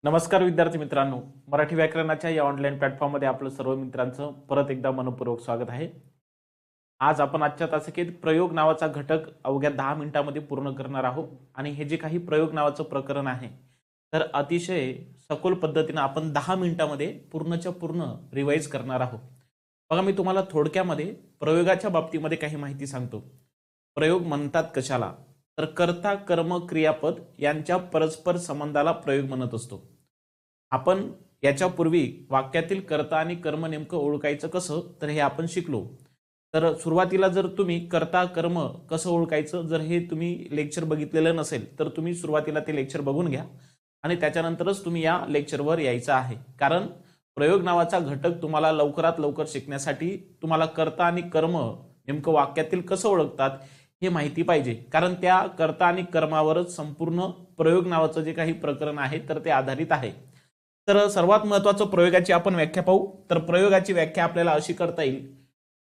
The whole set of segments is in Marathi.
नमस्कार विद्यार्थी मित्रांनो, मराठी व्याकरणाच्या या ऑनलाईन प्लॅटफॉर्ममध्ये आपलं सर्व मित्रांचं परत एकदा मनपूर्वक स्वागत आहे। आज आपण आजच्या तासिकेत प्रयोग नावाचा घटक अवघ्या 10 मिनिटांमध्ये पूर्ण करणार आहोत आणि हे जे काही प्रयोग नावाचं प्रकरण आहे तर अतिशय सखोल पद्धतीने आपण 10 मिनिटांमध्ये पूर्णच्या पूर्ण रिवाइज करणार आहोत। बघा, मी तुम्हाला थोडक्यामध्ये प्रयोगाच्या बाबतीमध्ये काही माहिती सांगतो। प्रयोग म्हणतात कशाला, तर कर्ता कर्म क्रियापद यांच्या परस्पर संबंधाला प्रयोग म्हणत असतो। आपण याच्यापूर्वी वाक्यातील कर्ता आणि कर्म नेमकं ओळखायचं कसं तर हे आपण शिकलो। तर सुरुवातीला जर तुम्ही कर्ता कर्म कसं ओळखायचं जर हे तुम्ही लेक्चर बघितलेलं नसेल तर तुम्ही सुरुवातीला ते लेक्चर बघून घ्या आणि त्याच्यानंतरच तुम्ही या लेक्चरवर यायचं आहे। कारण प्रयोग नावाचा घटक तुम्हाला लवकरात लवकर शिकण्यासाठी तुम्हाला कर्ता आणि कर्म नेमकं वाक्यातील कसं ओळखतात हे माहिती पाहिजे। कारण त्या कर्ता आणि कर्मावरच संपूर्ण प्रयोग नावाचं जे काही प्रकरण आहे तर ते आधारित आहे। तर सर्वात महत्त्वाचं प्रयोगाची आपण व्याख्या पाहू। तर प्रयोगाची व्याख्या आपल्याला अशी करता येईल,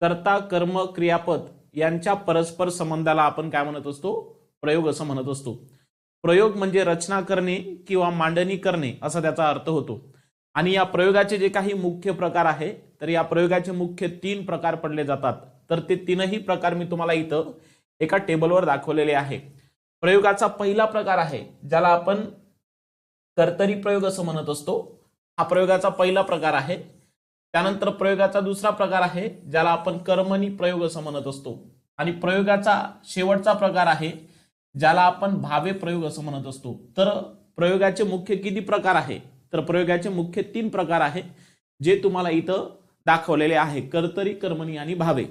कर्ता कर्म क्रियापद यांच्या परस्पर संबंधाला आपण काय म्हणत असतो, प्रयोग असं म्हणत असतो। प्रयोग म्हणजे रचना करणे किंवा मांडणी करणे असा त्याचा अर्थ होतो। आणि या प्रयोगाचे जे काही मुख्य प्रकार आहे तर या प्रयोगाचे मुख्य 3 प्रकार पडले जातात। तर ते तीनही प्रकार मी तुम्हाला इथं एका टेबलवर दाखवलेले आहे। प्रयोगाचा पहिला प्रकार आहे ज्याला आपण कर्तरी प्रयोग असं म्हणत असतो, हा प्रयोगाचा पहिला प्रकार आहे। त्यानंतर प्रयोगाचा दुसरा प्रकार आहे ज्याला आपण कर्मणी प्रयोग असं म्हणत असतो आणि प्रयोगाचा शेवटचा प्रकार आहे ज्याला आपण भावे प्रयोग असं म्हणत असतो। तर प्रयोगाचे मुख्य किती प्रकार आहे तर प्रयोगाचे मुख्य 3 प्रकार आहे जे तुम्हाला इथं दाखवलेले आहे, कर्तरी कर्मणी आणि भावे।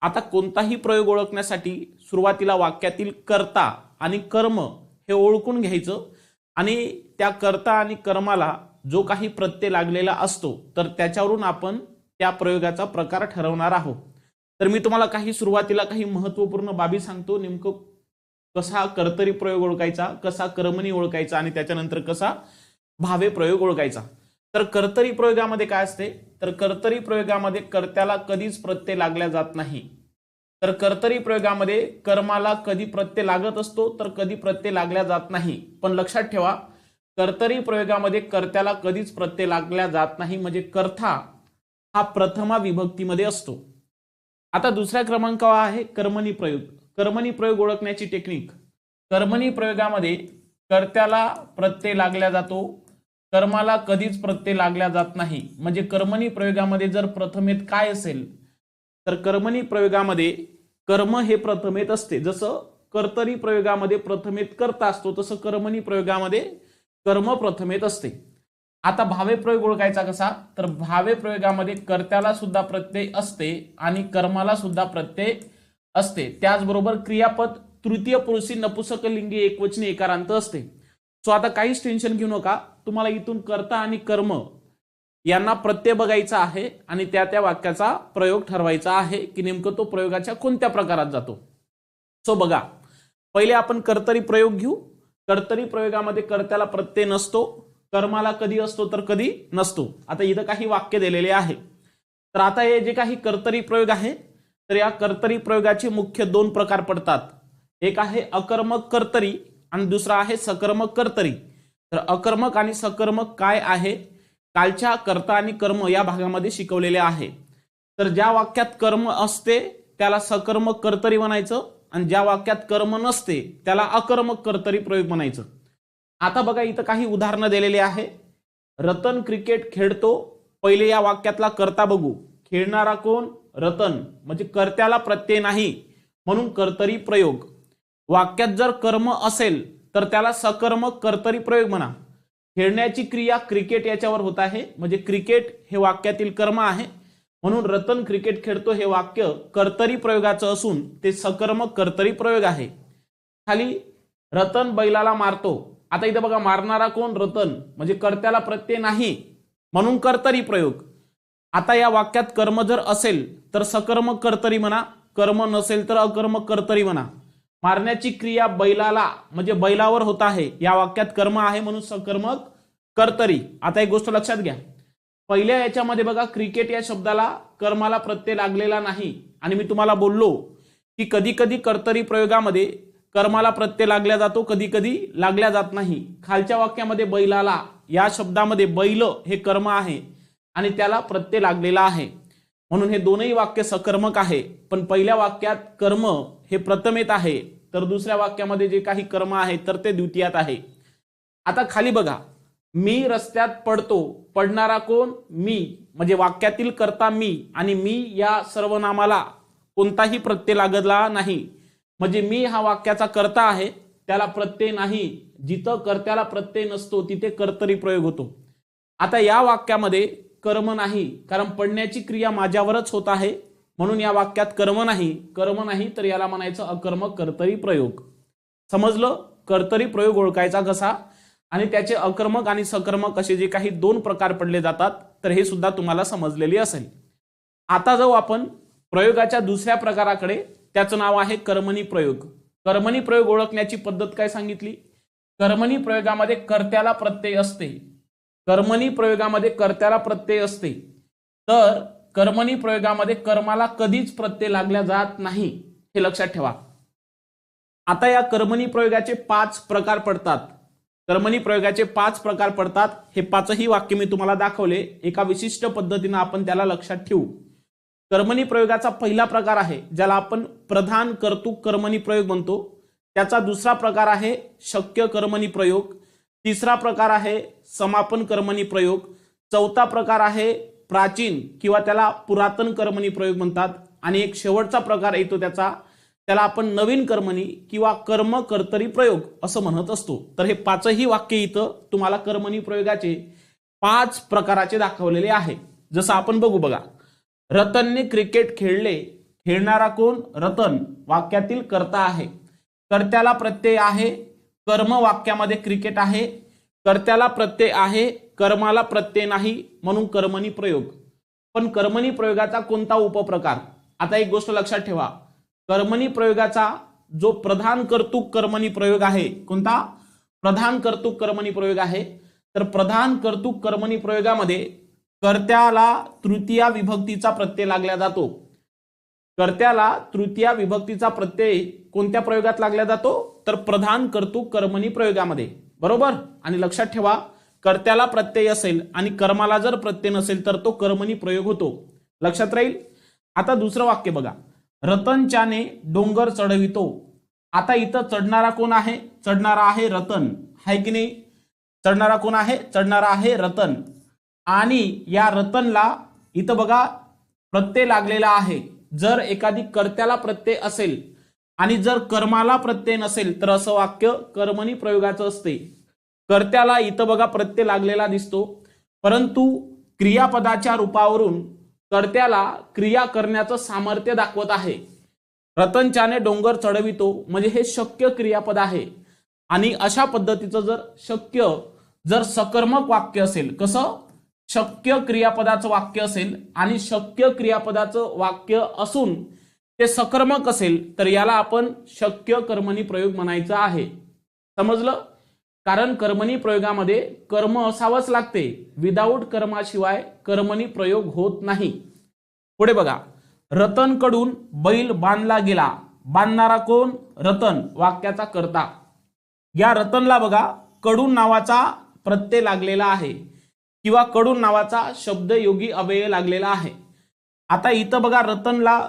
आता कोणताही प्रयोग ओळखण्यासाठी सुरुवातीला वाक्यातील कर्ता आणि कर्म हे ओळखून घ्यायचं आणि त्या कर्ता आणि कर्माला जो काही प्रत्यय लागलेला असतो तर त्याच्यावरून आपण त्या प्रयोगाचा प्रकार ठरवणार आहोत। तर मी तुम्हाला काही सुरुवातीला काही महत्त्वपूर्ण बाबी सांगतो, नेमकं कसा कर्तरी प्रयोग ओळखायचा, कसा कर्मणी ओळखायचा आणि त्याच्यानंतर कसा भावे प्रयोग ओळखायचा। तर कर्तरी प्रयोगामध्ये काय असते तर कर्तरी प्रयोगामध्ये कर्त्याला कधीच प्रत्यय लागला जात नाही। तर कर्तरी प्रयोगामध्ये कर्माला कधी प्रत्यय लागत असतो तर कधी प्रत्यय लागला जात नाही। पण लक्षात ठेवा, कर्तरी प्रयोगामध्ये कर्त्याला कधीच प्रत्यय लागला जात नाही, म्हणजे कर्ता हा प्रथमा विभक्तीमध्ये असतो। आता दुसऱ्या क्रमांकावर आहे कर्मणी प्रयोग। कर्मणी प्रयोग ओळखण्याची टेक्निक, कर्मणी प्रयोगामध्ये कर्त्याला प्रत्यय लागला जातो, कर्माला कधीच प्रत्यय लागला जात नाही। म्हणजे कर्मणी प्रयोगामध्ये जर प्रथमेत काय असेल तर कर्मणी प्रयोगामध्ये कर्म हे प्रथमेत असते। जसं कर्तरी प्रयोगामध्ये प्रथमेत कर्ता असतो तसं कर्मणी प्रयोगामध्ये कर्म प्रथमेत असते। आता भावे प्रयोग ओळखायचा कसा तर भावे प्रयोगामध्ये कर्त्याला सुद्धा प्रत्यय असते आणि कर्माला सुद्धा प्रत्यय असते। त्याचबरोबर क्रियापद तृतीय पुरुषी नपुंसकलिंगी एकवचनी एकारांत असते। सो आता काहीच टेन्शन घेऊ नका, तुम्हाला इथून कर्ता आणि कर्म यांना प्रत्यय बघायचा आहे आणि त्या वाक्याचा प्रयोग ठरवायचा आहे की नेमकं तो प्रयोगाच्या कोणत्या प्रकारात जातो। सो बघा, पहिले आपण कर्तरी प्रयोग घेऊ। कर्तरी प्रयोगामध्ये कर्त्याला प्रत्यय नसतो, कर्माला कधी असतो तर कधी नसतो। आता इथं काही वाक्य दिलेले आहे। तर आता हे जे काही कर्तरी प्रयोग आहे तर या कर्तरी प्रयोगाचे मुख्य 2 प्रकार पडतात। एक आहे अकर्मक कर्तरी आणि दुसरा आहे सकर्मक कर्तरी। तर अकर्मक आणि सकर्मक काय आहे कालच्या कर्ता आणि कर्म या भागामध्ये शिकवलेले आहे। तर ज्या वाक्यात कर्म असते त्याला सकर्मक कर्तरी म्हणायचं आणि ज्या वाक्यात कर्म नसते त्याला अकर्मक कर्तरी प्रयोग म्हणायचं। आता बघा, इथं काही उदाहरणं दिलेली आहे। रतन क्रिकेट खेळतो, पहिले या वाक्यातला कर्ता बघू। खेळणारा कोण, रतन, म्हणजे कर्त्याला प्रत्यय नाही म्हणून कर्तरी प्रयोग। वाक्यात जर कर्म असेल तर त्याला सकर्मक कर्तरी प्रयोग म्हणा। खेळण्याची क्रिया क्रिकेट याच्यावर होत आहे म्हणजे क्रिकेट हे वाक्यातील कर्म आहे म्हणून रतन क्रिकेट खेळतो हे वाक्य कर्तरी प्रयोगाचं असून ते सकर्मक कर्तरी प्रयोग आहे। खाली रतन बैलाला मारतो, आता इथं बघा मारणारा कोण, रतन, म्हणजे कर्त्याला प्रत्यय नाही म्हणून कर्तरी प्रयोग। आता या वाक्यात कर्म जर असेल तर सकर्मक कर्तरी म्हणा, कर्म नसेल तर अकर्मक कर्तरी म्हणा। मारण्याची क्रिया बैलाला म्हणजे बैलावर होत आहे, या वाक्यात कर्म आहे म्हणून सकर्मक कर्तरी। आता एक गोष्ट लक्षात घ्या, पहिल्या याच्यामध्ये बघा क्रिकेट या शब्दाला कर्माला प्रत्यय लागलेला नाही आणि मी तुम्हाला बोललो की कधी कधी कर्तरी प्रयोगामध्ये कर्माला प्रत्यय लागल्या जातो, कधी कधी लागल्या जात नाही. खालच्या वाक्यामध्ये बैलाला, या शब्दामध्ये बैल हे कर्म आहे आणि त्याला प्रत्यय लागलेला आहे, म्हणून हे दोनही वाक्य सकर्मक आहे. पण पहिल्या वाक्यात कर्म हे प्रथमेत आहे, तर दुसऱ्या वाक्यामध्ये जे काही कर्म आहे तर ते द्वितीयात आहे. आता खाली बघा, मी रस्त्यात पडतो, पडणारा कोण? मी, म्हणजे वाक्यातील कर्ता मी, आणि मी या सर्वनामाला कोणताही प्रत्यय लागला नाही, म्हणजे मी हा वाक्याचा कर्ता आहे, त्याला प्रत्यय नाही. जिथं कर्त्याला प्रत्यय नसतो तिथे कर्तरी प्रयोग होतो. आता या वाक्यामध्ये कर्म नाही, कारण पडण्याची क्रिया माझ्यावरच होत आहे, म्हणून या वाक्यात कर्म नाही. कर्म नाही तर याला म्हणायचं अकर्मक कर्तरी प्रयोग. समजलं? कर्तरी प्रयोग ओळखायचा कसा आणि त्याचे अकर्मक आणि सकर्मक असे जे काही दोन प्रकार पडले जातात, तर हे सुद्धा तुम्हाला समजलेले असेल. आता जाऊ आपण प्रयोगाच्या दुसऱ्या प्रकाराकडे, त्याचं नाव आहे कर्मणी प्रयोग. कर्मणी प्रयोग ओळखण्याची पद्धत काय सांगितली? कर्मणी प्रयोगामध्ये कर्त्याला प्रत्यय असते. कर्मणी प्रयोगामध्ये कर्त्याला प्रत्यय असते, तर कर्मणी प्रयोगामध्ये कर्माला कधीच प्रत्यय लागल्या जात नाही, हे लक्षात ठेवा. आता या कर्मणी प्रयोगाचे 5 प्रकार पडतात. कर्मणी प्रयोगाचे 5 प्रकार पडतात. हे 5ही वाक्य मी तुम्हाला दाखवले, एका विशिष्ट पद्धतीने आपण त्याला लक्षात ठेवू. कर्मणी प्रयोगाचा पहिला प्रकार आहे ज्याला आपण प्रधान कर्तृक कर्मणी प्रयोग म्हणतो. त्याचा दुसरा प्रकार आहे शक्य कर्मणी प्रयोग. तिसरा प्रकार आहे समापन कर्मणी प्रयोग. चौथा प्रकार आहे प्राचीन किंवा त्याला पुरातन कर्मणी प्रयोग म्हणतात. आणि एक शेवटचा प्रकार येतो त्याला आपण नवीन कर्मणी किंवा कर्म कर्तरी प्रयोग असं म्हणत असतो. तर हे 5ही वाक्य इथं तुम्हाला कर्मणी प्रयोगाचे 5 प्रकाराचे दाखवलेले आहे. जसं आपण बघू बघा, रतनने क्रिकेट खेळले. खेळणारा कोण? रतन, वाक्यातील कर्ता आहे. कर्त्याला प्रत्यय आहे, कर्म वाक्यामध्ये क्रिकेट आहे. कर्त्याला प्रत्यय आहे, कर्माला प्रत्यय नाही, म्हणून कर्मणी प्रयोग. पण कर्मणी प्रयोगाचा कोणता उपप्रकार? आता एक गोष्ट लक्षात ठेवा, कर्मणी प्रयोगाचा जो प्रधान कर्तृक कर्मणी प्रयोग आहे, कोणता? प्रधान कर्तृक कर्मणी प्रयोग आहे. तर प्रधान कर्तृक कर्मणी प्रयोगामध्ये कर्त्याला तृतीया विभक्तीचा प्रत्यय लागला जातो. कर्त्याला तृतीया विभक्तीचा प्रत्यय कोणत्या प्रयोगात लागला जातो? तर प्रधान कर्तृक कर्मणी प्रयोगामध्ये, बरोबर. आणि लक्षात ठेवा, कर्त्याला प्रत्यय असेल आणि कर्माला जर प्रत्यय नसेल तर तो कर्मणी प्रयोग होतो. लक्षात राहील. आता दुसरं वाक्य बघा, रतनच्याने डोंगर चढवितो. आता इथं चढणारा कोण आहे? चढणारा आहे रतन, आहे की नाही? चढणारा कोण आहे? चढणारा आहे रतन. आणि या रतनला इथं बघा प्रत्यय लागलेला आहे. जर एखादी कर्त्याला प्रत्यय असेल आणि जर कर्माला प्रत्यय नसेल तर असं वाक्य कर्मणी प्रयोगाचं असते. कर्त्याला इथं बघा प्रत्यय लागलेला दिसतो, परंतु क्रियापदाच्या रूपावरून कर्त्याला क्रिया करण्याचं सामर्थ्य दाखवत आहे. रतनच्याने डोंगर चढवितो म्हणजे हे शक्य क्रियापद आहे. आणि अशा पद्धतीचं जर सकर्मक वाक्य असेल, कसं? शक्य क्रियापदाचं वाक्य असेल आणि शक्य क्रियापदाचं वाक्य असून ते सकर्मक असेल तर याला आपण शक्य कर्मणी प्रयोग म्हणायचा आहे. समजलं? कारण कर्मणी प्रयोगामध्ये कर्म असावंच लागते. विदाऊट कर्माशिवाय कर्मणी प्रयोग होत नाही. पुढे बघा, रतनकडून बैल बांधला गेला. बांधणारा कोण? रतन, वाक्याचा कर्ता. या रतनला बघा कडून नावाचा प्रत्यय लागलेला आहे किंवा कडून नावाचा शब्दयोगी अव्यय लागलेला आहे. आता इथं बघा रतनला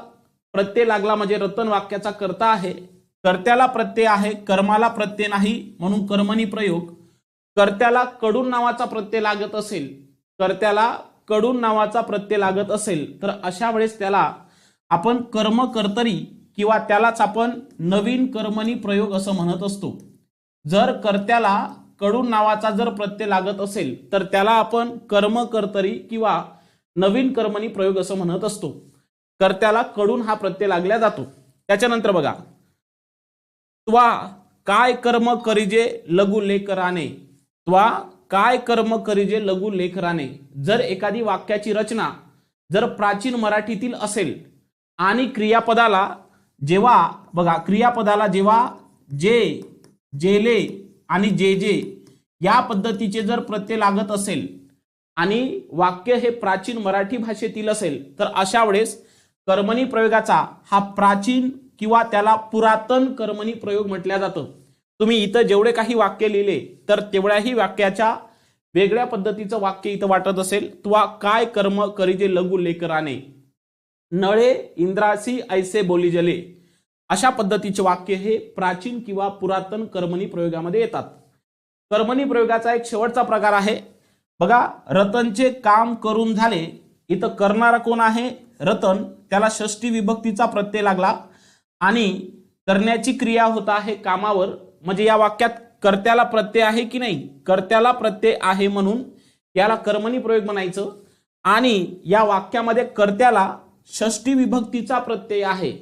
प्रत्यय लागला म्हणजे रतन वाक्याचा कर्ता आहे. कर्त्याला प्रत्यय आहे, कर्माला प्रत्यय नाही, म्हणून कर्मणी प्रयोग. कर्त्याला कडून नावाचा प्रत्यय लागत असेल, कर्त्याला कडून नावाचा प्रत्यय लागत असेल तर अशा वेळेस त्याला आपण कर्म कर्तरी किंवा त्यालाच आपण नवीन कर्मणी प्रयोग असं म्हणत असतो. जर कर्त्याला कडून नावाचा जर प्रत्यय लागत असेल तर त्याला आपण कर्म कर्तरी किंवा नवीन कर्मणी प्रयोग असं म्हणत असतो. कर्त्याला कडून हा प्रत्यय लागला जातो. त्याच्यानंतर बघा, त्वा काय कर्म करिजे लघु लेकराने. त्वा काय कर्म करिजे लघु लेकराने. जर एखादी वाक्याची रचना जर प्राचीन मराठीतील असेल आणि क्रियापदाला जेव्हा बघा क्रियापदाला जेव्हा जे, जेले आणि जे जे या पद्धतीचे जर प्रत्यय लागत असेल आणि वाक्य हे प्राचीन मराठी भाषेतील असेल तर अशा वेळेस कर्मणी प्रयोगाचा हा प्राचीन किंवा त्याला पुरातन कर्मणी प्रयोग म्हटलं जातं. तुम्ही इथं जेवढे काही वाक्य लिहिले तर तेवढ्याही वाक्याच्या वेगळ्या पद्धतीचं वाक्य इथं वाटत असेल. तुवा काय कर्म करीजे लघु लेकराने, नळे इंद्रासी ऐसे बोली जले, अशा पद्धतीचे वाक्य हे प्राचीन किंवा पुरातन कर्मणी प्रयोगामध्ये येतात. कर्मणी प्रयोगाचा एक शेवटचा प्रकार आहे बघा, रतनचे काम करून झाले. इथं करणारा कोण आहे? रतन. त्याला षष्ठी विभक्तीचा प्रत्यय लागला आणि करण्याची क्रिया होत आहे कामावर. म्हणजे या वाक्यात कर्त्याला प्रत्यय आहे की नाही? कर्त्याला प्रत्यय आहे म्हणून याला कर्मणी प्रयोग म्हणायचं. आणि या वाक्यामध्ये कर्त्याला षष्ठी विभक्तीचा प्रत्यय आहे.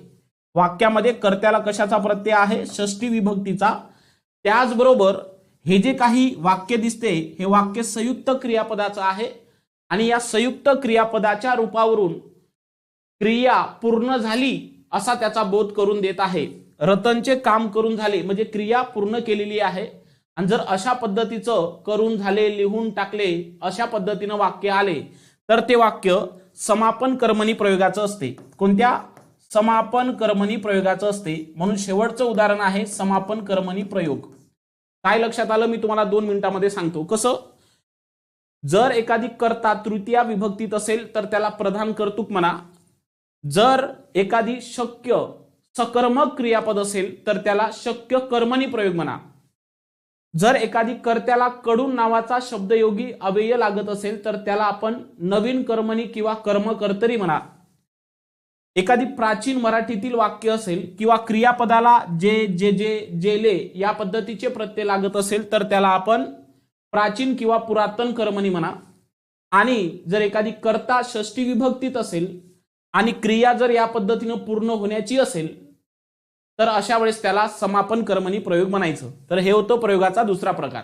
वाक्यामध्ये कर्त्याला कशाचा प्रत्यय आहे? षष्ठी विभक्तीचा. त्याचबरोबर हे जे काही वाक्य दिसते हे वाक्य संयुक्त क्रियापदाचं आहे आणि या संयुक्त क्रियापदाच्या रूपावरून क्रिया पूर्ण झाली असा त्याचा बोध करून देत आहे. रतनचे काम करून झाले म्हणजे क्रिया पूर्ण केलेली आहे. आणि जर अशा पद्धतीचं करून झाले, लिहून टाकले, अशा पद्धतीनं वाक्य आले तर ते वाक्य समापन कर्मणी प्रयोगाचं असते. कोणत्या? समापन कर्मणी प्रयोगाचं असते. म्हणून शेवटचं उदाहरण आहे समापन कर्मणी प्रयोग. काय लक्षात आलं? मी तुम्हाला 2 मिनिटांमध्ये सांगतो कसं. जर एखादी कर्ता तृतीया विभक्तीत असेल तर त्याला प्रधान कर्तृक म्हणा. जर एखादी शक्य सकर्मक क्रियापद असेल तर त्याला शक्य कर्मणी प्रयोग म्हणा. जर एखादी कर्त्याला कडून नावाचा शब्दयोगी अव्यय लागत असेल तर त्याला आपण नवीन कर्मणी किंवा कर्मकर्तरी म्हणा. एखादी प्राचीन मराठीतील वाक्य असेल किंवा क्रियापदाला जे जे जे जेले या पद्धतीचे प्रत्यय लागत असेल तर त्याला आपण प्राचीन किंवा पुरातन कर्मणी म्हणा. आणि जर एखादी कर्ता षष्ठी विभक्तीत असेल आणि क्रिया जर या पद्धतीनं पूर्ण होण्याची असेल तर अशा वेळेस त्याला समापन कर्मणी प्रयोग म्हणायचं. तर हे होतं प्रयोगाचा दुसरा प्रकार.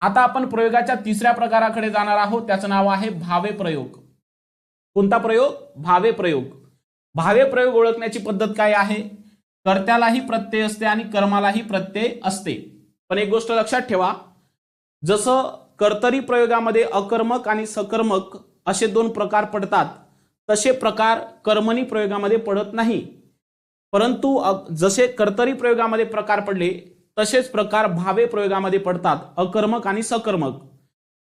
आता आपण प्रयोगाच्या तिसऱ्या प्रकाराकडे जाणार आहोत. त्याचं नाव आहे भावे प्रयोग. कोणता प्रयोग? भावे प्रयोग. भावे प्रयोग ओळखण्याची पद्धत काय आहे? कर्त्यालाही प्रत्यय असते आणि कर्मालाही प्रत्यय असते. पण एक गोष्ट लक्षात ठेवा, जसं कर्तरी प्रयोगामध्ये अकर्मक आणि सकर्मक असे 2 प्रकार पडतात तसे प्रकार कर्मणी प्रयोगामध्ये पडत नाही. परंतु जसे कर्तरी प्रयोगामध्ये प्रकार पडले तसेच प्रकार भावे प्रयोगामध्ये पडतात, अकर्मक आणि सकर्मक.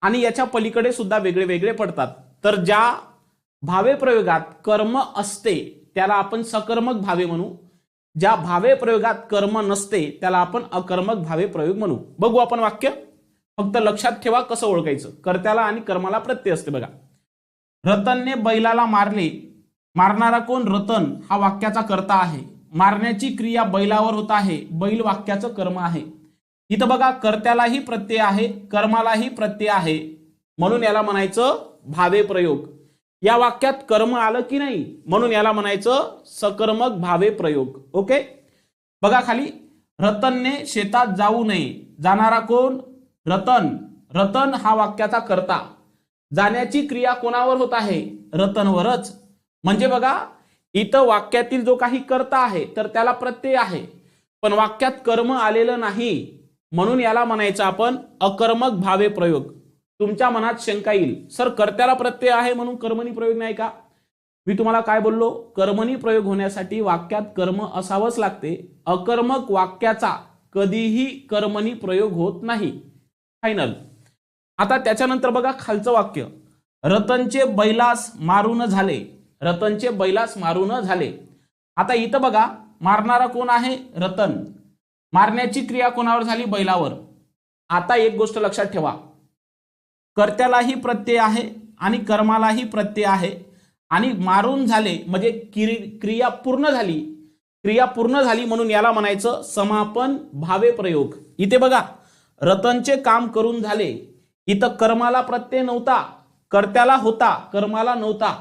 आणि याच्या पलीकडे सुद्धा वेगळे वेगळे पडतात. तर ज्या भावे प्रयोगात कर्म असते त्याला आपण सकर्मक भावे म्हणू. ज्या भावे प्रयोगात कर्म नसते त्याला आपण अकर्मक भावे प्रयोग म्हणू. बघू आपण वाक्य. फक्त लक्षात ठेवा कसं ओळखायचं. कर्त्याला आणि कर्माला प्रत्यय असते बघा. रतनने बैलाला मारले. मारणारा कोण? रतन हा वाक्याचा कर्ता आहे. मारण्याची क्रिया बैलावर होत आहे. बैल वाक्याचं कर्म आहे. इथं बघा कर्त्यालाही प्रत्यय आहे, कर्मालाही प्रत्यय आहे, म्हणून याला म्हणायचं भावे प्रयोग. या वाक्यात कर्म आलं की नाही म्हणून याला म्हणायचं सकर्मक भावे प्रयोग. ओके. बघा खाली, रतनने शेतात जाऊ नये. जाणारा कोण? रतन. रतन हा वाक्याचा कर्ता. जाण्याची क्रिया कोणावर होत आहे? रतनवरच. म्हणजे बघा इथं वाक्यातील जो काही कर्ता आहे तर त्याला प्रत्यय आहे पण वाक्यात कर्म आलेलं नाही म्हणून याला म्हणायचं आपण अकर्मक भावे प्रयोग. तुमच्या मनात शंका येईल, सर कर्त्याला प्रत्यय आहे म्हणून कर्मणी प्रयोग नाही का? मी तुम्हाला काय बोललो? कर्मणी प्रयोग होण्यासाठी वाक्यात कर्म असावंच लागते. अकर्मक वाक्याचा कधीही कर्मणी प्रयोग होत नाही. फायनल. आता त्याच्यानंतर बघा खालचं वाक्य, रतनचे बैलास मारून झाले. रतनचे बैलास मारून झाले. आता इथं बघा मारणारा कोण आहे? रतन. मारण्याची क्रिया कोणावर झाली? बैलावर. आता एक गोष्ट लक्षात ठेवा, कर्त्यालाही प्रत्यय आहे आणि कर्मालाही प्रत्यय आहे आणि मारून झाले म्हणजे क्रिया पूर्ण झाली. क्रिया पूर्ण झाली म्हणून याला म्हणायचं समापन भावे प्रयोग. इथे बघा रतनचे काम करून झाले. इथं कर्माला प्रत्यय नव्हता, कर्त्याला होता, कर्माला नव्हता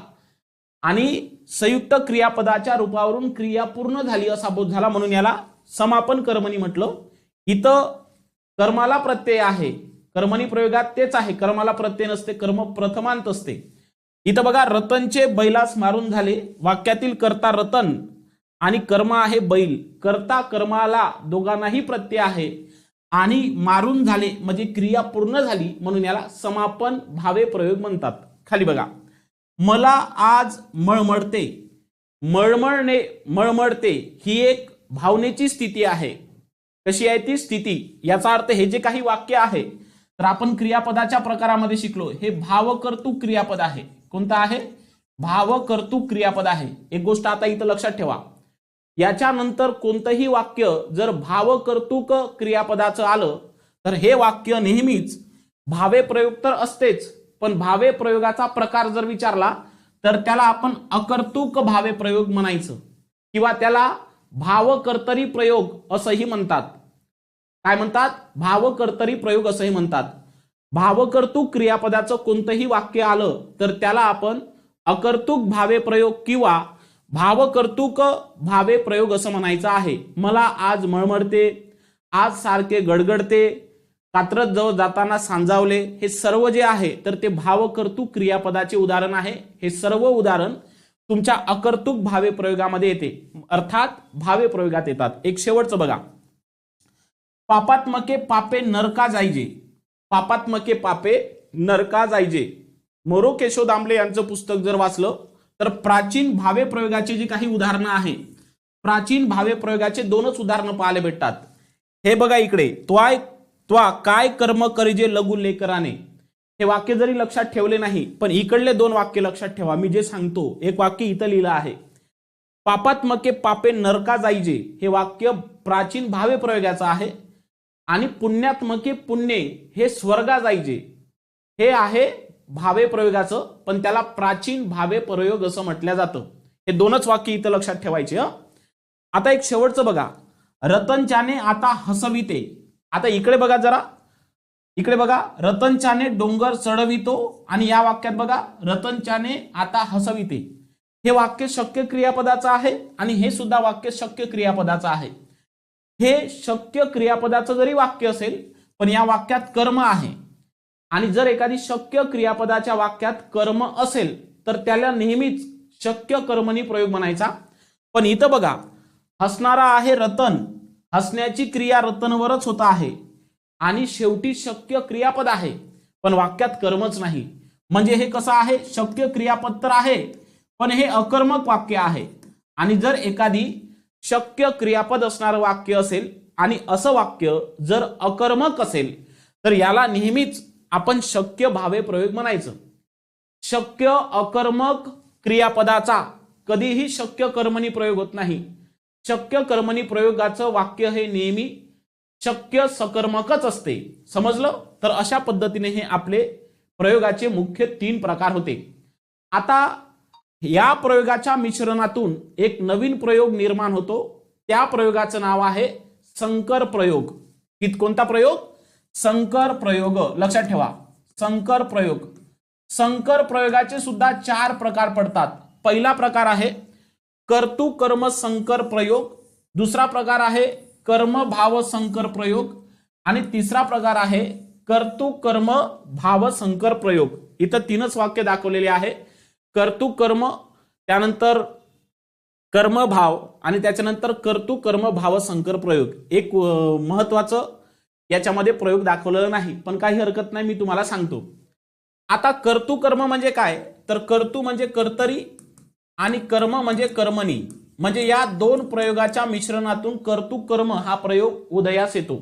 आणि संयुक्त क्रियापदाच्या रूपावरून क्रिया पूर्ण झाली असा बोध झाला म्हणून याला समापन कर्मणी म्हटलं. इथं कर्माला प्रत्यय आहे, कर्मणी प्रयोगात तेच आहे, कर्माला प्रत्यय नसते, कर्म प्रथमांत असते. इथं बघा रतनचे बैलास मारून झाले. वाक्यातील कर्ता रतन आणि कर्म आहे बैल. कर्ता कर्माला दोघांनाही प्रत्यय आहे आणि मारून झाले म्हणजे क्रिया पूर्ण झाली म्हणून याला समापन भावे प्रयोग म्हणतात. खाली बघा, मला आज मळमळते. मळमळणे, मळमळते ही एक भावनेची स्थिती आहे. कशी आहे ती स्थिती? याचा अर्थ हे जे काही वाक्य आहे, तर आपण क्रियापदाच्या प्रकारामध्ये शिकलो, हे भावकर्तृक क्रियापद आहे. कोणतं आहे? भावकर्तृक क्रियापद आहे. एक गोष्ट आता इथं लक्षात ठेवा, याच्यानंतर कोणतंही वाक्य जर भावकर्तृक क्रियापदाचं आलं तर हे वाक्य नेहमीच भावे प्रयोग तर असतेच, पण भावे प्रयोगाचा प्रकार जर विचारला तर त्याला आपण अकर्तृक भावे प्रयोग म्हणायचं, किंवा त्याला भावकर्तरी प्रयोग असंही म्हणतात. काय म्हणतात? भावकर्तरी प्रयोग असंही म्हणतात. भावकर्तृक क्रियापदाचं कोणतंही वाक्य आलं तर त्याला आपण अकर्तृक भावे प्रयोग किंवा भावकर्तृक भावे प्रयोग असं म्हणायचं आहे. मला आज मळमळते, आज सारखे गडगडते, कात्रज जवळ जाताना सांजावले, हे सर्व जे आहे तर ते भावकर्तृक क्रियापदाचे उदाहरण आहे. हे सर्व उदाहरण तुमच्या अकर्तृक भावे प्रयोगामध्ये येते, अर्थात भावे प्रयोगात येतात. एक शेवटचं बघा, पापात्मके पापे नरका जायजे. पापात्मके पापे नरका जायजे. मोरो केशव दामले यांचं पुस्तक जर वाचलं तर प्राचीन भावे प्रयोगाची जी काही उदाहरणं आहे, प्राचीन भावे प्रयोगाचे दोनच उदाहरणं पाहायला भेटतात. हे बघा इकडे, त्वा काय कर्म करिजे लघु लेकराने. हे वाक्य जरी लक्षात ठेवले नाही, पण इकडले दोन वाक्य लक्षात ठेवा. मी जे सांगतो एक वाक्य इथं लिहिलं आहे, पापात्मके पापे नरका जायजे, हे वाक्य प्राचीन भावे प्रयोगाचं आहे. आणि पुण्यात्मके पुण्ये हे स्वर्गा जायजे, हे आहे भावे प्रयोगाचं, पण त्याला प्राचीन भावे प्रयोग असं म्हटलं जातं. हे दोनच वाक्य इथं लक्षात ठेवायचे. आता एक शेवटचं बघा, रतनच्याने आता हसविते. आता इकडे बघा जरा, इकडे बघा, रतनच्याने डोंगर चढवितो, आणि या वाक्यात बघा रतनच्याने आता हसविते. हे वाक्य शक्य क्रियापदाचं आहे आणि हे सुद्धा वाक्य शक्य क्रियापदाचं आहे. हे शक्य क्रियापदाचं जरी वाक्य असेल पण या वाक्यात कर्म आहे, आणि जर एखादी शक्य क्रियापदाच्या वाक्यात कर्म असेल तर त्याला नेहमीच शक्य कर्मणी प्रयोग म्हणायचा. पण इथं बघा, हसणारा आहे रतन, हसण्याची क्रिया रतनवरच होत आहे, आणि शेवटी शक्य क्रियापद आहे पण वाक्यात कर्मच नाही. म्हणजे हे कसं आहे? शक्य क्रियापद तर आहे पण हे अकर्मक वाक्य आहे. आणि जर एखादी शक्य क्रियापद असणारं वाक्य असेल आणि असं वाक्य जर अकर्मक असेल तर याला नेहमीच आपण शक्य भावे प्रयोग म्हणायचं. शक्य अकर्मक क्रियापदाचा कधीही शक्य कर्मणी प्रयोग होत नाही. शक्य कर्मणी प्रयोगाचं वाक्य हे नेहमी शक्य सकर्मकच असते. समजलं? तर अशा पद्धतीने हे आपले प्रयोगाचे मुख्य 3 प्रकार होते. आता या प्रयोगाच्या मिश्रणातून एक नवीन प्रयोग निर्माण होतो. त्या प्रयोगाचं नाव आहे संकर प्रयोग. कोणता प्रयोग? संकर प्रयोग. लक्षात ठेवा, संकर प्रयोग. संकर प्रयोगाचे सुद्धा 4 प्रकार पडतात. पहिला प्रकार आहे कर्तृ कर्म संकर प्रयोग, दुसरा प्रकार आहे कर्म भाव संकर प्रयोग, आणि तिसरा प्रकार आहे कर्तृ कर्म भाव संकर प्रयोग. इथं 3च वाक्य दाखवलेले आहे. कर्तृ कर्म, त्यानंतर कर्म भाव, आणि त्याच्यानंतर कर्तृ कर्म भाव संकर प्रयोग. एक महत्वाचं याच्यामध्ये प्रयोग दाखवलेला नाही, पण काही हरकत नाही, मी तुम्हाला सांगतो. आता कर्तृ कर्म म्हणजे काय? तर कर्तृ म्हणजे कर्तरी आणि कर्म म्हणजे कर्मणी. म्हणजे या 2 प्रयोगाच्या मिश्रणातून कर्तृ कर्म हा प्रयोग उदयास येतो.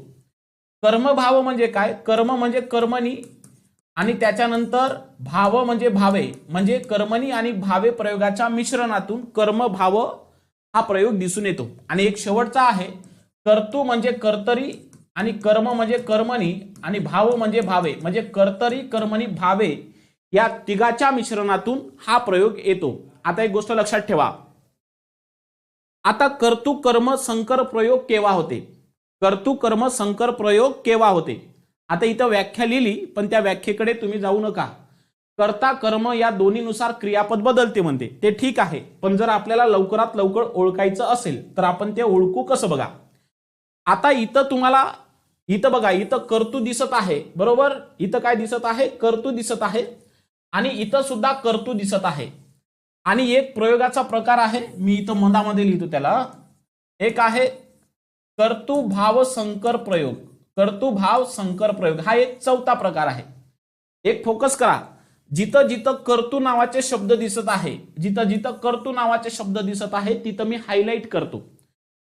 कर्मभाव म्हणजे काय? कर्म म्हणजे कर्मणी, आणि त्याच्यानंतर भाव म्हणजे भावे, म्हणजे कर्मणी आणि भावे प्रयोगाच्या मिश्रणातून कर्म भाव हा प्रयोग दिसून येतो. आणि एक शेवटचा आहे कर्तृ म्हणजे कर्तरी आणि कर्म म्हणजे कर्मणी आणि भाव म्हणजे भावे, म्हणजे कर्तरी कर्मणी भावे या तिघाच्या मिश्रणातून हा प्रयोग येतो. आता एक गोष्ट लक्षात ठेवा, आता कर्तृ कर्म संकर प्रयोग केव्हा होते? कर्तृ कर्म संकर प्रयोग केव्हा होते? आता इथं व्याख्या लिहिली, पण त्या व्याख्येकडे तुम्ही जाऊ नका. कर्ता कर्म या दोन्हीनुसार क्रियापद बदलते म्हणते, ते ठीक आहे, पण जर आपल्याला लवकरात लवकर ओळखायचं असेल तर आपण ते ओळखू कसं बघा. आता इथं तुम्हाला इथं बघा, इथं कर्तृ दिसत आहे, बरोबर? इथं काय दिसत आहे? कर्तृ दिसत आहे, आणि इथं सुद्धा कर्तृ दिसत आहे. आणि एक प्रयोगाचा प्रकार आहे, मी इथं मधामध्ये लिहितो त्याला, एक आहे कर्तृ भाव संकर प्रयोग. कर्तृ भाव संकर प्रयोग हा एक 4था प्रकार आहे. एक फोकस करा, जिथं जिथं कर्तू नावाचे शब्द दिसत आहे, जिथं जिथं कर्तू नावाचे शब्द दिसत आहे तिथं मी हायलाइट करतो.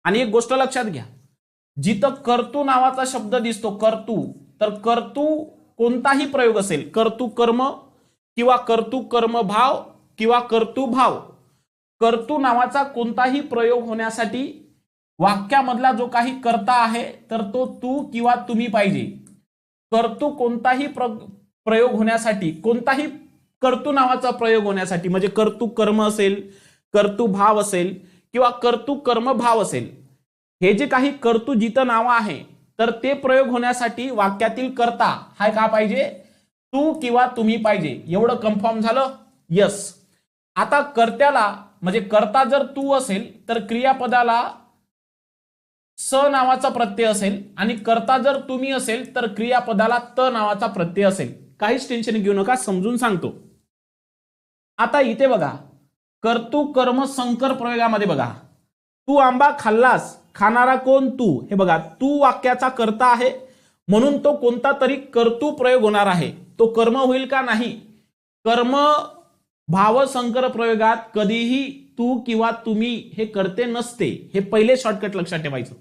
आणि एक गोष्ट लक्षात घ्या, जिथं कर्तू नावाचा शब्द दिसतो कर्तू, तर कर्तू कोणताही प्रयोग असेल, कर्तू कर्म किंवा कर्तू कर्म भाव किंवा कर्तू भाव, कर्तू नावाचा कोणताही प्रयोग होण्यासाठी वाक्यामधला जो काही कर्ता आहे तर तो तू किंवा तुम्ही पाहिजे. कर्तू कोणताही प्रयोग होण्यासाठी, कोणताही कर्तू नावाचा प्रयोग होण्यासाठी, म्हणजे कर्तू कर्म असेल, कर्तू भाव असेल किंवा कर्तू कर्म भाव असेल, हे जे काही कर्तू जिथं नाव आहे तर ते प्रयोग होण्यासाठी वाक्यातील कर्ता हा का पाहिजे, तू किंवा तुम्ही पाहिजे. एवढं कन्फर्म झालं? यस. आता कर्त्याला म्हणजे कर्ता जर तू असेल तर क्रियापदाला स नावाचा प्रत्यय असेल आणि कर्ता जर तुम्ही असेल तर क्रियापदाला त नावाचा प्रत्यय असेल. काहीच टेन्शन घेऊ नका, समजून सांगतो. आता इथे बघा, कर्तू कर्म संकर प्रयोगामध्ये बघा, तू आंबा खाल्लास, खाणारा कोण, तू. हे बघा, तू वाक्याचा कर्ता आहे म्हणून तो कोणता तरी कर्तू प्रयोग होणार आहे. तो कर्म होईल का? नाही. कर्म भाव संकर प्रयोगात कधीही तू किंवा तुम्ही हे कर्ते नसते. हे पहिले शॉर्टकट लक्षात ठेवायचं.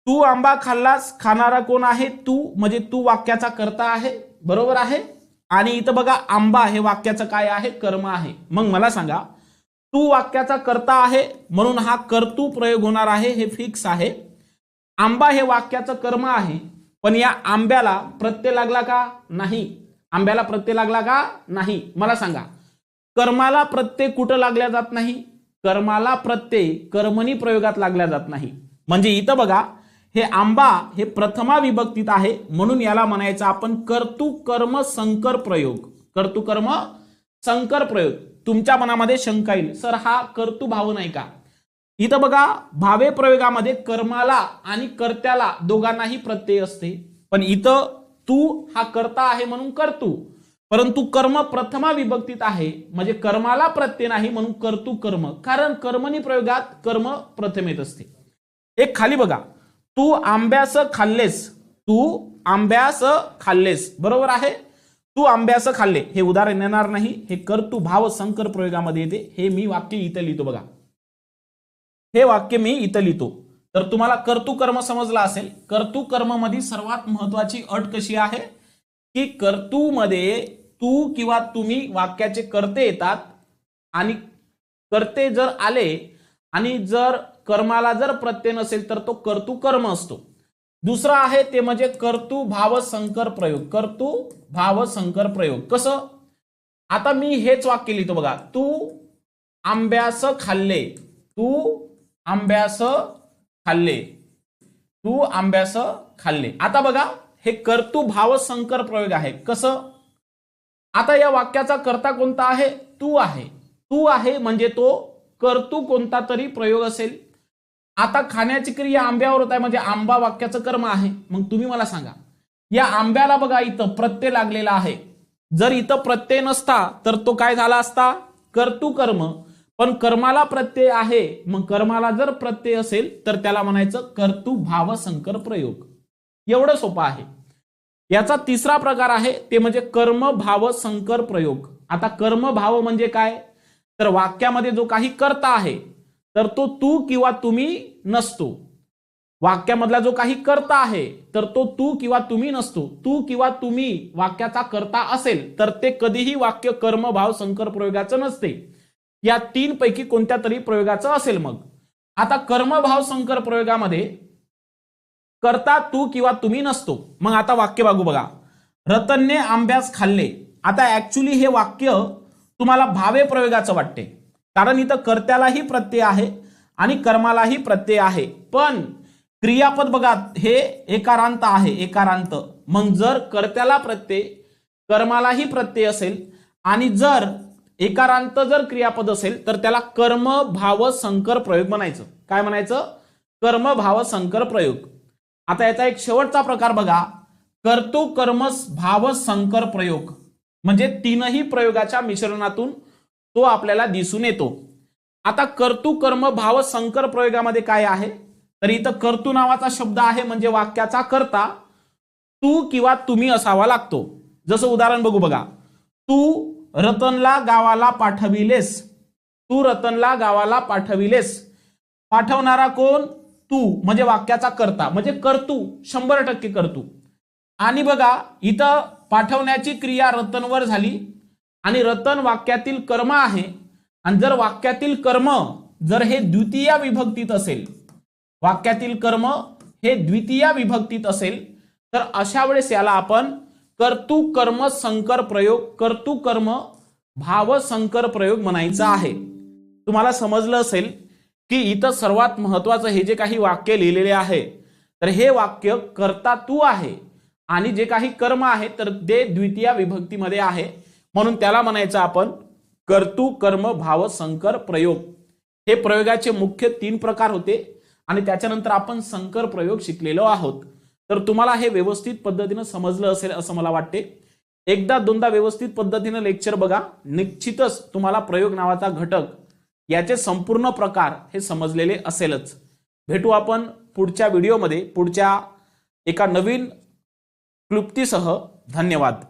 तू आंबा खाल्लास, खाणारा कोण आहे, तू, म्हणजे तू वाक्याचा कर्ता आहे, बरोबर आहे. आणि इथं बघा, आंबा हे वाक्याचं काय आहे, कर्म आहे. मग मला सांगा, तू वाक्याचा कर्ता आहे म्हणून हा कर्तू प्रयोग होणार आहे, हे फिक्स आहे. आंबा हे वाक्याचं कर्म आहे, पण या आंब्याला प्रत्यय लागला का? नाही. आंब्याला प्रत्यय लागला का? नाही. मला सांगा, कर्माला प्रत्यय कुठं लागल्या जात नाही? कर्माला प्रत्यय कर्मणी प्रयोगात लागल्या जात नाही. म्हणजे इथं बघा, हे आंबा हे प्रथमा विभक्तीत आहे म्हणून याला म्हणायचं आपण कर्तू कर्म संकर प्रयोग. कर्तू कर्म संकर प्रयोग. तुमच्या मनामध्ये शंका येईल, सर हा कर्तू भाव नाही का? इथं बघा, भावे प्रयोगामध्ये कर्माला आणि कर्त्याला दोघांनाही प्रत्यय असते, पण इथं तू हा कर्ता आहे म्हणून कर्तू, परंतु कर्म प्रथमा विभक्तीत आहे म्हणजे कर्माला प्रत्यय नाही म्हणून कर्तू कर्म, कारण कर्मणी प्रयोगात कर्म प्रथमेत असते. एक खाली बघा, तू आंब्यास खाल्लेस, तू आंब्यास खाल्लेस, बरोबर आहे. तू आंब्यास खाल्ले हे उदाहरण येणार नाही, हे कर्तू भाव संकर प्रयोगामध्ये येते. हे मी वाक्य इथं लिहितो बघा, हे वाक्य मी इथं लिहितो. तर तुम्हाला कर्तू कर्म समजला असेल. कर्तू कर्म मध्ये सर्वात महत्वाची अट कशी आहे की कर्तू मध्ये तू किंवा तुम्ही वाक्याचे कर्ते येतात आणि कर्ते जर आले आणि जर कर्माला जर प्रत्यय नसेल तर तो कर्तू कर्म असतो. दुसरा आहे ते म्हणजे कर्तू भाव संकर प्रयोग. कर्तू भाव संकर प्रयोग कसं? आता मी हेच वाक्य लिहितो बघा, तू आंब्यास खाल्ले, तू आंब्यास खाल्ले, तू आंब्यास खाल्ले. आता बघा, हे कर्तू भाव संकर प्रयोग आहे. कसं? आता या वाक्याचा कर्ता कोणता आहे? तू आहे. तू आहे म्हणजे तो कर्तू कोणता तरी प्रयोग असेल. आता खाण्याची क्रिया आंब्यावर होत आहे म्हणजे आंबा वाक्याचं कर्म आहे. मग तुम्ही मला सांगा, या आंब्याला बघा इथं प्रत्यय लागलेला आहे. जर इथं प्रत्यय नसता तर तो काय झाला असता? कर्तू कर्म. पण कर्माला प्रत्यय आहे, मग कर्माला जर प्रत्यय असेल तर त्याला म्हणायचं कर्तू भाव संकर प्रयोग. एवढं सोपं आहे. याचा तिसरा प्रकार आहे ते म्हणजे कर्म भाव संकर प्रयोग. आता कर्म भाव म्हणजे काय? तर वाक्यामध्ये जो काही कर्ता आहे तर तो तू किंवा तुम्ही नसतो. वाक्यामधला जो काही कर्ता आहे तर तो तू किंवा तुम्ही नसतो. तू किंवा तुम्ही वाक्याचा कर्ता असेल तर ते कधीही वाक्य कर्म भाव संकर प्रयोगाचं नसते. या तीन पैकी कोणत्या तरी प्रयोगाचं असेल. मग आता कर्म भाव संकर प्रयोगामध्ये कर्ता तू किंवा तुम्ही नसतो. मग आता वाक्य बघू बघा, रतनने आंब्यास खाल्ले. आता ऍक्च्युली हे वाक्य तुम्हाला भावे प्रयोगाचं वाटते, कारण इथं कर्त्यालाही प्रत्यय आहे आणि कर्मालाही प्रत्यय आहे, पण क्रियापद बघा हे एकारांत आहे, एकारांत. मग जर कर्त्याला प्रत्यय कर्मालाही प्रत्यय असेल आणि जर एकारांत जर क्रियापद असेल तर त्याला कर्म भाव संकर प्रयोग म्हणायचं. काय म्हणायचं? कर्म भाव संकर प्रयोग. आता याचा एक शेवटचा प्रकार बघा, कर्तू कर्म भाव संकर प्रयोग. म्हणजे तीनही प्रयोगाच्या मिश्रणातून तो आपल्याला दिसून येतो. आता कर्तू कर्म भाव संकर प्रयोगामध्ये काय आहे? तर इथं कर्तू नावाचा शब्द आहे म्हणजे वाक्याचा कर्ता तू किंवा तुम्ही असावा लागतो. जसं उदाहरण बघू बघा, तू रतनला गावाला पाठविलेस, तू रतनला गावाला पाठविलेस. पाठवणारा कोण? तू, म्हणजे वाक्याचा कर्ता, म्हणजे कर्तू, 100% कर्तू. आणि बघा इथं पाठवण्याची क्रिया रतनवर झाली आणि रतन वाक्यातील कर्म आहे. आणि जर वाक्यातील कर्म जर हे द्वितीय विभक्तीत असेल, वाक्यातील कर्म हे द्वितीय विभक्तीत असेल, तर अशा वेळेस याला आपण कर्तृ कर्म संकर प्रयोग, कर्तृ कर्म भाव संकर प्रयोग म्हणायचा आहे. तुम्हाला समजलं असेल की इथं सर्वात महत्वाचं हे जे काही वाक्य लिहिलेले आहे, तर हे वाक्य कर्ता तू आहे आणि जे काही कर्म आहे तर ते द्वितीय विभक्तीमध्ये आहे, म्हणून त्याला म्हणायचं आपण कर्तृ कर्म भाव संकर प्रयोग. हे प्रयोगाचे मुख्य 3 प्रकार होते आणि त्याच्यानंतर आपण संकर प्रयोग शिकलेलो आहोत. तर तुम्हाला हे व्यवस्थित पद्धतीने समजलं असेल असं मला वाटते. एकदा दोनदा व्यवस्थित पद्धतीने लेक्चर बघा, निश्चितच तुम्हाला प्रयोग नावाचा घटक याचे संपूर्ण प्रकार हे समजलेले असेलच. भेटू आपण पुढच्या व्हिडिओमध्ये पुढच्या एका नवीन क्लुप्तीसह. धन्यवाद.